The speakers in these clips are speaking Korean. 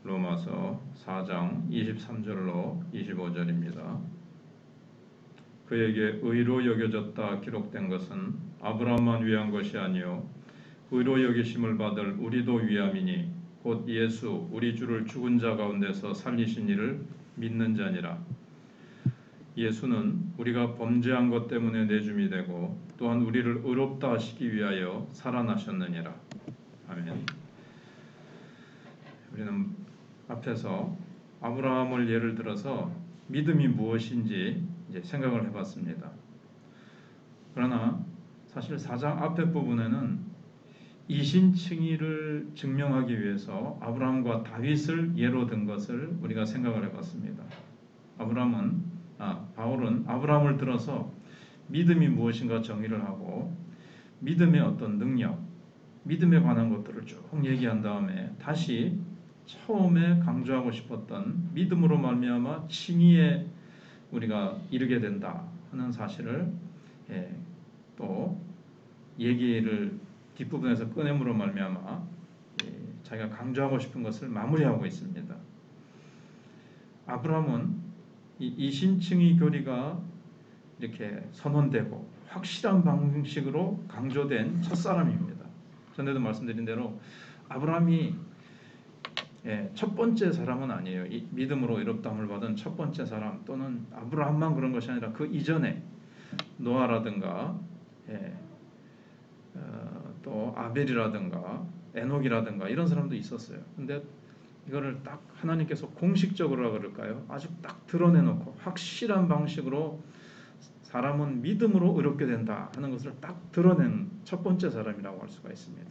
로마서 4장 23절로 25절입니다. 그에게 의로 여겨졌다 기록된 것은 아브라함만 위한 것이 아니요 의로 여기심을 받을 우리도 위함이니 곧 예수 우리 주를 죽은 자 가운데서 살리신 이를 믿는 자니라. 예수는 우리가 범죄한 것 때문에 내줌이 되고 또한 우리를 의롭다 하시기 위하여 살아나셨느니라. 아멘. 우리는 앞에서 아브라함을 예를 들어서 믿음이 무엇인지 이제 생각을 해봤습니다. 그러나 사실 4장 앞에 부분에는 이신칭의를 증명하기 위해서 아브라함과 다윗을 예로 든 것을 우리가 생각을 해봤습니다. 바울은 아브라함을 들어서 믿음이 무엇인가 정의를 하고 믿음의 어떤 능력, 믿음에 관한 것들을 쭉 얘기한 다음에 다시 처음에 강조하고 싶었던 믿음으로 말미암아 칭의에 우리가 이르게 된다 하는 사실을 또 얘기를 뒷부분에서 꺼냄으로 말미암아 자기가 강조하고 싶은 것을 마무리하고 있습니다. 아브라함은 이 이신칭의 교리가 이렇게 선언되고 확실한 방식으로 강조된 첫사람입니다. 전에도 말씀드린 대로 아브라함이 첫 번째 사람은 아니에요. 믿음으로 의롭다함을 받은 첫 번째 사람 또는 아브라함만 그런 것이 아니라 그 이전에 노아라든가 또 아벨이라든가 에녹이라든가 이런 사람도 있었어요. 근데 이거를 딱 하나님께서 공식적으로 그럴까요? 아주 딱 드러내놓고 확실한 방식으로 사람은 믿음으로 의롭게 된다 하는 것을 딱 드러낸 첫 번째 사람이라고 할 수가 있습니다.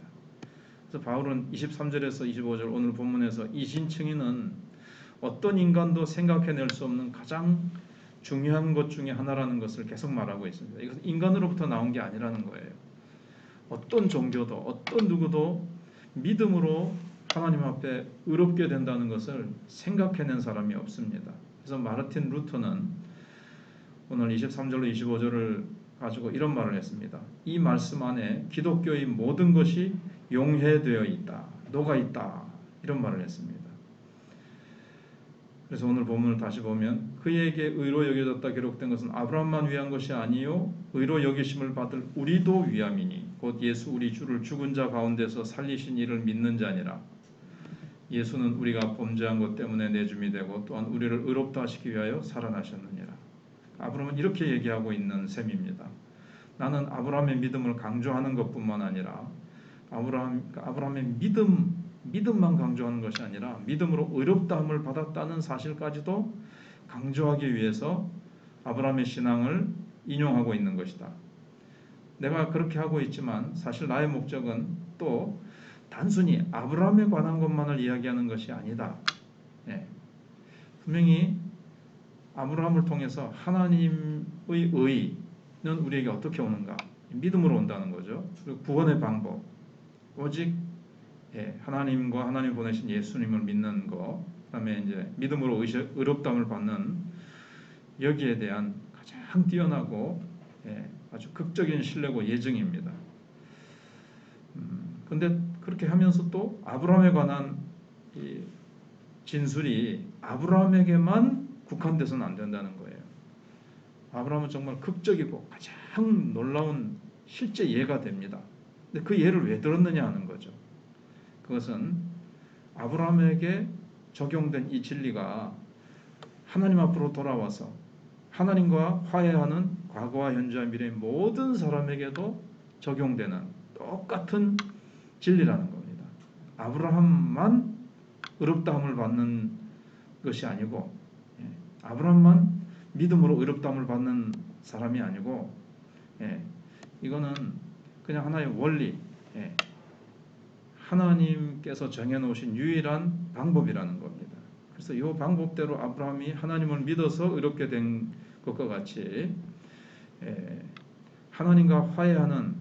그래서 바울은 23절에서 25절 오늘 본문에서 이신칭의는 어떤 인간도 생각해낼 수 없는 가장 중요한 것 중에 하나라는 것을 계속 말하고 있습니다. 이것은 인간으로부터 나온 게 아니라는 거예요. 어떤 종교도 어떤 누구도 믿음으로 하나님 앞에 의롭게 된다는 것을 생각해낸 사람이 없습니다. 그래서 마르틴 루터는 오늘 23절로 25절을 가지고 이런 말을 했습니다. 이 말씀 안에 기독교의 모든 것이 용해되어 있다, 녹아 있다 이런 말을 했습니다. 그래서 오늘 본문을 다시 보면 그에게 의로 여겨졌다 기록된 것은 아브라함만 위한 것이 아니요 의로 여기심을 받을 우리도 위함이니 곧 예수 우리 주를 죽은 자 가운데서 살리신 이를 믿는 자니라. 예수는 우리가 범죄한 것 때문에 내줌이 되고 또한 우리를 의롭다 하시기 위하여 살아나셨느니라. 아브라함은 이렇게 얘기하고 있는 셈입니다. 나는 아브라함의 믿음을 강조하는 것뿐만 아니라 아브라함의 믿음만 강조하는 것이 아니라 믿음으로 의롭다함을 받았다는 사실까지도 강조하기 위해서 아브라함의 신앙을 인용하고 있는 것이다. 내가 그렇게 하고 있지만 사실 나의 목적은 또 단순히 아브라함에 관한 것만을 이야기하는 것이 아니다. 분명히 아브라함을 통해서 하나님의 의는 우리에게 어떻게 오는가? 믿음으로 온다는 거죠. 그리고 구원의 방법, 오직 하나님과 하나님 보내신 예수님을 믿는 것, 그다음에 이제 믿음으로 의롭다함을 받는 여기에 대한 가장 뛰어나고 아주 극적인 신뢰고 예증입니다. 그런데 그렇게 하면서 또 아브라함에 관한 이 진술이 아브라함에게만 국한돼서는 안 된다는 거예요. 아브라함은 정말 극적이고 가장 놀라운 실제 예가 됩니다. 근데 그 예를 왜 들었느냐 하는 거죠. 그것은 아브라함에게 적용된 이 진리가 하나님 앞으로 돌아와서 하나님과 화해하는 과거와 현재와 미래의 모든 사람에게도 적용되는 똑같은 진리라는 겁니다. 아브라함만 의롭다함을 받는 것이 아니고 아브라함만 믿음으로 의롭다함을 받는 사람이 아니고 이거는 그냥 하나의 원리, 하나님께서 정해놓으신 유일한 방법이라는 겁니다. 그래서 이 방법대로 아브라함이 하나님을 믿어서 의롭게 된 것과 같이 하나님과 화해하는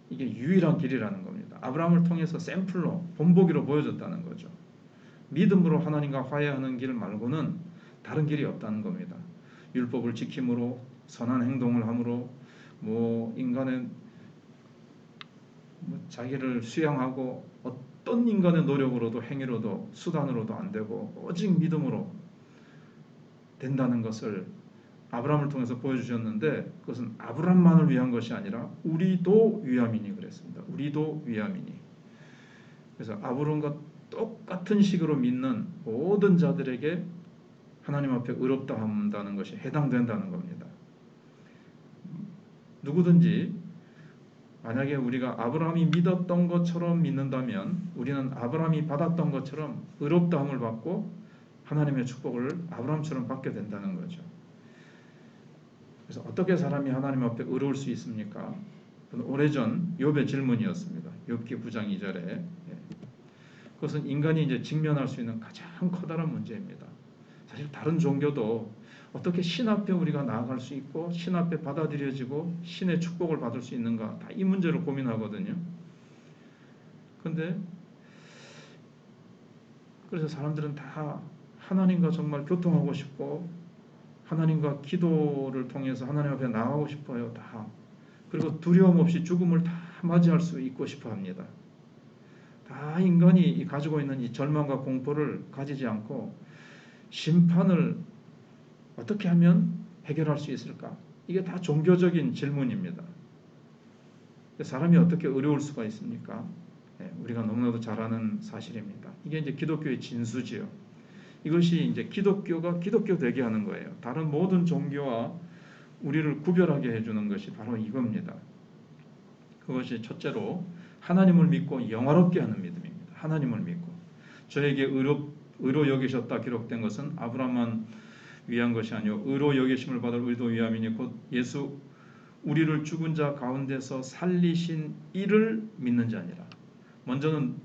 이게 유일한 길이라는 겁니다. 아브라함을 통해서 샘플로 본보기로 보여줬다는 거죠. 믿음으로 하나님과 화해하는 길 말고는 다른 길이 없다는 겁니다. 율법을 지킴으로 선한 행동을 함으로 인간의 자기를 수양하고 어떤 인간의 노력으로도 행위로도 수단으로도 안 되고 오직 믿음으로 된다는 것을 아브라함을 통해서 보여주셨는데, 그것은 아브라함만을 위한 것이 아니라 우리도 위함이니 그랬습니다. 우리도 위함이니. 그래서 아브라함과 똑같은 식으로 믿는 모든 자들에게 하나님 앞에 의롭다 한다는 것이 해당된다는 겁니다. 누구든지 만약에 우리가 아브라함이 믿었던 것처럼 믿는다면 우리는 아브라함이 받았던 것처럼 의롭다함을 받고 하나님의 축복을 아브라함처럼 받게 된다는 거죠. 그래서 어떻게 사람이 하나님 앞에 의로울 수 있습니까? 오래전 욥의 질문이었습니다. 욥기 9장 2절에. 그것은 인간이 이제 직면할 수 있는 가장 커다란 문제입니다. 사실 다른 종교도 어떻게 신 앞에 우리가 나아갈 수 있고 신 앞에 받아들여지고 신의 축복을 받을 수 있는가, 다 이 문제를 고민하거든요. 그런데 그래서 사람들은 다 하나님과 정말 교통하고 싶고 하나님과 기도를 통해서 하나님 앞에 나가고 싶어요. 다. 그리고 두려움 없이 죽음을 다 맞이할 수 있고 싶어 합니다. 다 인간이 가지고 있는 이 절망과 공포를 가지지 않고 심판을 어떻게 하면 해결할 수 있을까? 이게 다 종교적인 질문입니다. 사람이 어떻게 어려울 수가 있습니까? 우리가 너무나도 잘 아는 사실입니다. 이게 이제 기독교의 진수지요. 이것이 이제 기독교가 기독교 되게 하는 거예요. 다른 모든 종교와 우리를 구별하게 해주는 것이 바로 이겁니다. 그것이 첫째로 하나님을 믿고 영화롭게 하는 믿음입니다. 하나님을 믿고 저에게 의로 여기셨다 기록된 것은 아브라함만 위한 것이 아니요 의로 여기심을 받을 우리도 위함이니 곧 예수 우리를 죽은 자 가운데서 살리신 이를 믿는 자니라. 먼저는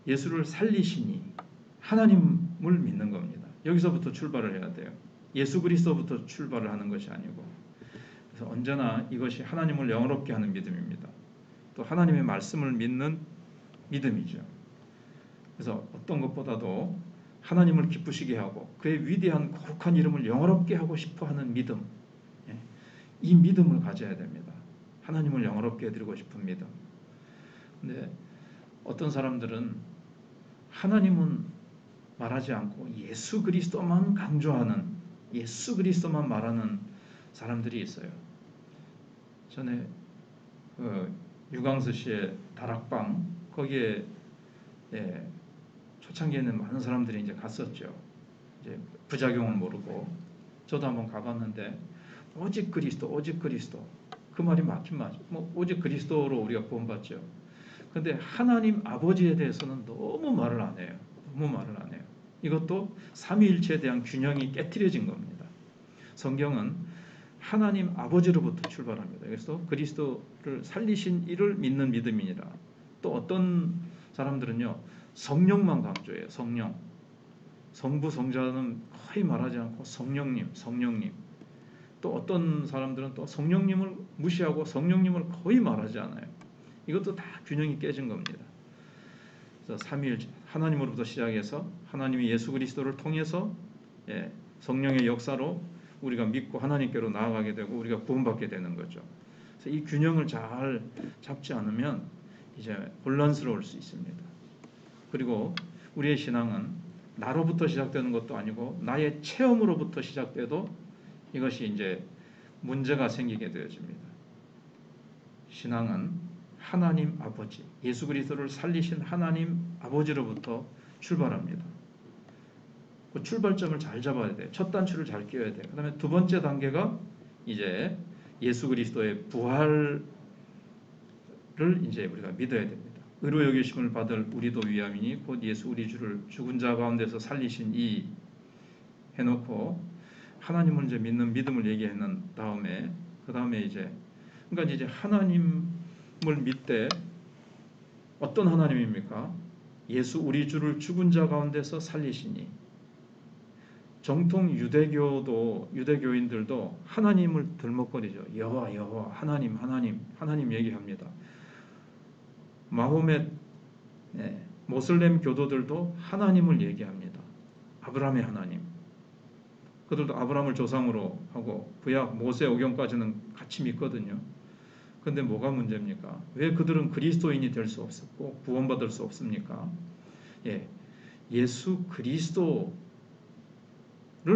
예수를 살리시니 하나님을 믿는 겁니다. 여기서부터 출발을 해야 돼요. 예수 그리스도부터 출발을 하는 것이 아니고. 그래서 언제나 이것이 하나님을 영화롭게 하는 믿음입니다. 또 하나님의 말씀을 믿는 믿음이죠. 그래서 어떤 것보다도 하나님을 기쁘시게 하고 그의 위대한 거룩한 이름을 영화롭게 하고 싶어 하는 믿음, 이 믿음을 가져야 됩니다. 하나님을 영화롭게 해드리고 싶은 믿음. 근데 어떤 사람들은 하나님은 말하지 않고 예수 그리스도만 강조하는, 예수 그리스도만 말하는 사람들이 있어요. 전에 유광수 씨의 다락방 거기에 초창기에는 많은 사람들이 이제 갔었죠. 이제 부작용을 모르고 저도 한번 가봤는데 오직 그리스도, 오직 그리스도, 그 말이 맞긴 맞죠. 뭐 오직 그리스도로 우리가 구원받죠. 그런데 하나님 아버지에 대해서는 너무 말을 안 해요. 너무 말을 안 해요. 이것도 삼위일체에 대한 균형이 깨트려진 겁니다. 성경은 하나님 아버지로부터 출발합니다. 그래서 그리스도를 살리신 이를 믿는 믿음이니라. 또 어떤 사람들은요 성령만 강조해요. 성령. 성부 성자는 거의 말하지 않고 성령님, 성령님. 또 어떤 사람들은 또 성령님을 무시하고 성령님을 거의 말하지 않아요. 이것도 다 균형이 깨진 겁니다. 그래서 삼위일체 하나님으로부터 시작해서 하나님이 예수 그리스도를 통해서 성령의 역사로 우리가 믿고 하나님께로 나아가게 되고 우리가 구원받게 되는 거죠. 그래서 이 균형을 잘 잡지 않으면 이제 혼란스러울 수 있습니다. 그리고 우리의 신앙은 나로부터 시작되는 것도 아니고 나의 체험으로부터 시작돼도 이것이 이제 문제가 생기게 되어집니다. 신앙은 하나님 아버지, 예수 그리스도를 살리신 하나님 아버지로부터 출발합니다. 그 출발점을 잘 잡아야 돼요. 첫 단추를 잘 끼워야 돼요. 그 다음에 두 번째 단계가 이제 예수 그리스도의 부활을 이제 우리가 믿어야 됩니다. 의로 여기심을 받을 우리도 위함이니 곧 예수 우리 주를 죽은 자 가운데서 살리신 이 해놓고 하나님을 이제 믿는 믿음을 얘기하는 다음에 그 다음에 이제 그러니까 이제 하나님을 믿되 어떤 하나님입니까? 예수 우리 주를 죽은 자 가운데서 살리시니. 정통 유대교인들도 하나님을 들먹거리죠. 여호와 여호와 하나님 하나님 하나님 얘기합니다. 마호멧 모슬렘 교도들도 하나님을 얘기합니다. 아브라함의 하나님. 그들도 아브라함을 조상으로 하고 구약 모세 오경까지는 같이 믿거든요. 근데 뭐가 문제입니까? 왜 그들은 그리스도인이 될 수 없었고 구원받을 수 없습니까? 예, 예수 그리스도를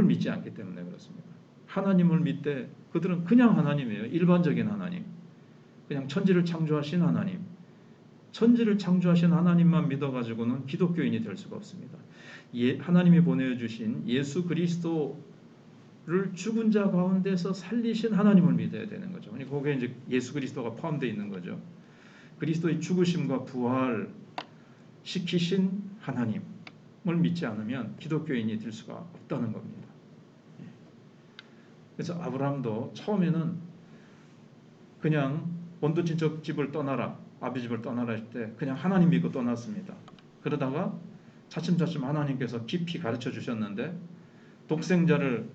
믿지 않기 때문에 그렇습니다. 하나님을 믿되 그들은 그냥 하나님이에요. 일반적인 하나님. 그냥 천지를 창조하신 하나님. 천지를 창조하신 하나님만 믿어가지고는 기독교인이 될 수가 없습니다. 하나님이 보내주신 예수 그리스도를 죽은 자 가운데서 살리신 하나님을 믿어야 되는 거죠. 거기에 이제 예수 그리스도가 포함되어 있는 거죠. 그리스도의 죽으심과 부활 시키신 하나님을 믿지 않으면 기독교인이 될 수가 없다는 겁니다. 그래서 아브라함도 처음에는 그냥 원도친척 집을 떠나라, 아비 집을 떠나라 할 때 그냥 하나님 믿고 떠났습니다. 그러다가 차츰차츰 하나님께서 깊이 가르쳐 주셨는데 독생자를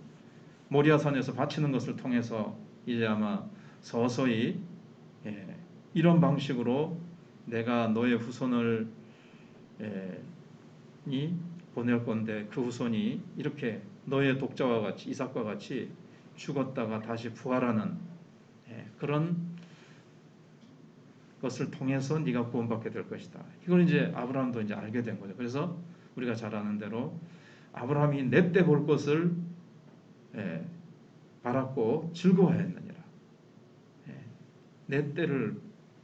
모리아산에서 바치는 것을 통해서 이제 아마 서서히 이런 방식으로 내가 너의 후손을 보낼 건데 그 후손이 이렇게 너의 독자와 같이 이삭과 같이 죽었다가 다시 부활하는 그런 것을 통해서 네가 구원받게 될 것이다. 이걸 이제 아브라함도 이제 알게 된 거죠. 그래서 우리가 잘 아는 대로 아브라함이 내 때 볼 것을 바랐고 즐거워했느니라. 내 때를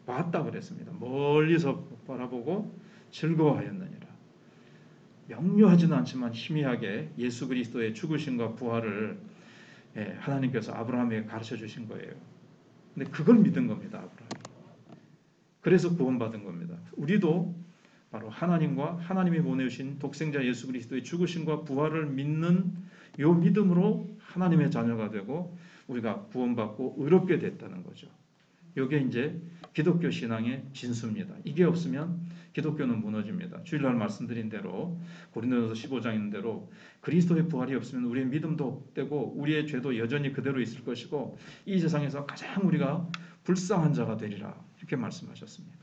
봤다 그랬습니다. 멀리서 바라보고 즐거워하였느니라. 명료하지는 않지만 희미하게 예수 그리스도의 죽으심과 부활을 하나님께서 아브라함에게 가르쳐 주신 거예요. 근데 그걸 믿은 겁니다. 아브라함이. 그래서 구원받은 겁니다. 우리도 바로 하나님과 하나님이 보내주신 독생자 예수 그리스도의 죽으심과 부활을 믿는 요 믿음으로 하나님의 자녀가 되고 우리가 구원받고 의롭게 됐다는 거죠. 이게 이제 기독교 신앙의 진수입니다. 이게 없으면 기독교는 무너집니다. 주일날 말씀드린 대로 고린도전서 15장 있는 대로 그리스도의 부활이 없으면 우리의 믿음도 없되고 우리의 죄도 여전히 그대로 있을 것이고 이 세상에서 가장 우리가 불쌍한 자가 되리라 이렇게 말씀하셨습니다.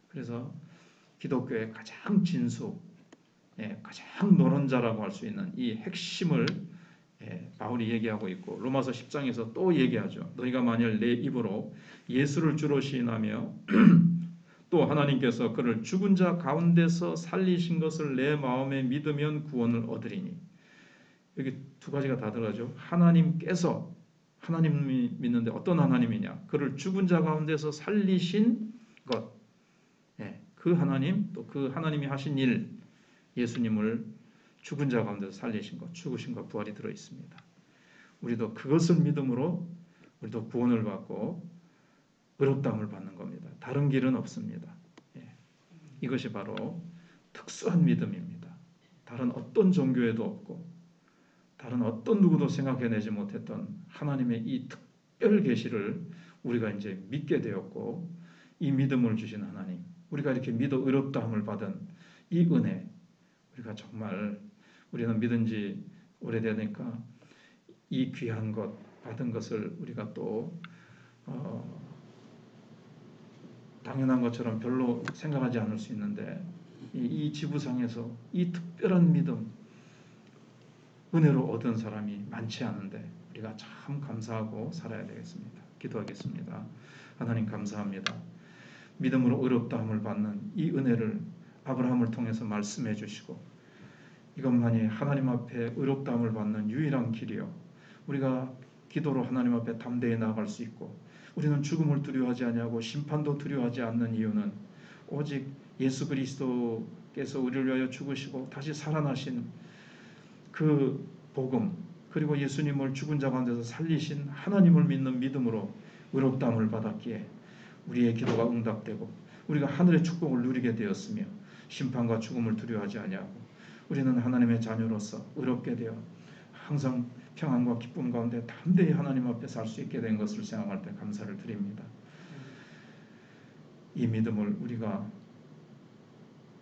그래서 기독교의 가장 진수, 가장 노론자라고 할 수 있는 이 핵심을 바울이 얘기하고 있고 로마서 10장에서 또 얘기하죠. 너희가 만일 내 입으로 예수를 주로 시인하며 또 하나님께서 그를 죽은 자 가운데서 살리신 것을 내 마음에 믿으면 구원을 얻으리니. 여기 두 가지가 다 들어가죠. 하나님께서 하나님이 믿는데 어떤 하나님이냐? 그를 죽은 자 가운데서 살리신 것. 그 하나님 또 그 하나님이 하신 일 예수님을 죽은 자 가운데서 살리신 것, 죽으심과 부활이 들어 있습니다. 우리도 그것을 믿음으로 우리도 구원을 받고 의롭다함을 받는 겁니다. 다른 길은 없습니다. 이것이 바로 특수한 믿음입니다. 다른 어떤 종교에도 없고 다른 어떤 누구도 생각해내지 못했던 하나님의 이 특별 계시를 우리가 이제 믿게 되었고 이 믿음을 주신 하나님, 우리가 이렇게 믿어 의롭다함을 받은 이 은혜, 우리가 정말 우리는 믿은 지 오래되니까 이 귀한 것 받은 것을 우리가 또 당연한 것처럼 별로 생각하지 않을 수 있는데 이 지구상에서 이 특별한 믿음 은혜로 얻은 사람이 많지 않은데 우리가 참 감사하고 살아야 되겠습니다. 기도하겠습니다. 하나님 감사합니다. 믿음으로 의롭다함을 받는 이 은혜를 아브라함을 통해서 말씀해 주시고 이것만이 하나님 앞에 의롭다함을 받는 유일한 길이요. 우리가 기도로 하나님 앞에 담대히 나아갈 수 있고 우리는 죽음을 두려워하지 아니하고 심판도 두려워하지 않는 이유는 오직 예수 그리스도께서 우리를 위하여 죽으시고 다시 살아나신 그 복음 그리고 예수님을 죽은 자 가운데서 살리신 하나님을 믿는 믿음으로 의롭다함을 받았기에 우리의 기도가 응답되고 우리가 하늘의 축복을 누리게 되었으며 심판과 죽음을 두려워하지 아니하고 우리는 하나님의 자녀로서 의롭게 되어 항상 평안과 기쁨 가운데 담대히 하나님 앞에 살 수 있게 된 것을 생각할 때 감사를 드립니다. 이 믿음을 우리가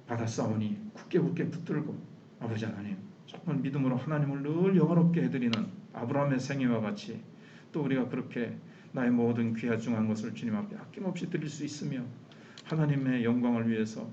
받았사오니 굳게 붙들고 아버지 하나님 정말 믿음으로 하나님을 늘 영화롭게 해드리는 아브라함의 생애와 같이 또 우리가 그렇게 나의 모든 귀하중한 것을 주님 앞에 아낌없이 드릴 수 있으며 하나님의 영광을 위해서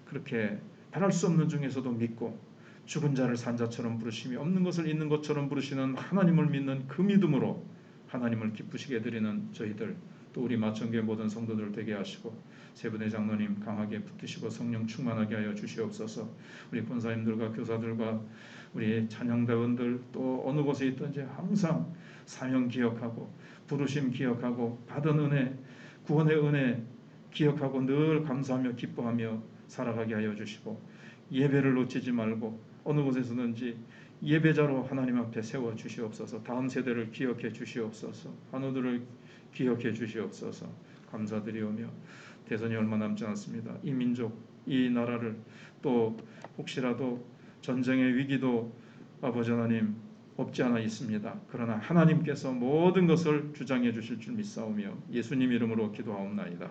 그렇게 바랄 수 없는 중에서도 믿고 죽은 자를 산 자처럼 부르시며 없는 것을 있는 것처럼 부르시는 하나님을 믿는 그 믿음으로 하나님을 기쁘시게 해드리는 저희들 또 우리 마천교회 모든 성도들 되게 하시고 세분의 장로님 강하게 붙드시고 성령 충만하게 하여 주시옵소서. 우리 권사님들과 교사들과 우리 찬양대원들 또 어느 곳에 있든지 항상 사명 기억하고 부르심 기억하고 받은 은혜 구원의 은혜 기억하고 늘 감사하며 기뻐하며 살아가게 하여 주시고 예배를 놓치지 말고 어느 곳에서든지 예배자로 하나님 앞에 세워 주시옵소서. 다음 세대를 기억해 주시옵소서. 환우들을 기억해 주시옵소서. 감사드리오며 대선이 얼마 남지 않습니다. 이 민족 이 나라를 또 혹시라도 전쟁의 위기도 아버지 하나님 없지 않아 있습니다. 그러나 하나님께서 모든 것을 주장해 주실 줄 믿사오며 예수님 이름으로 기도하옵나이다.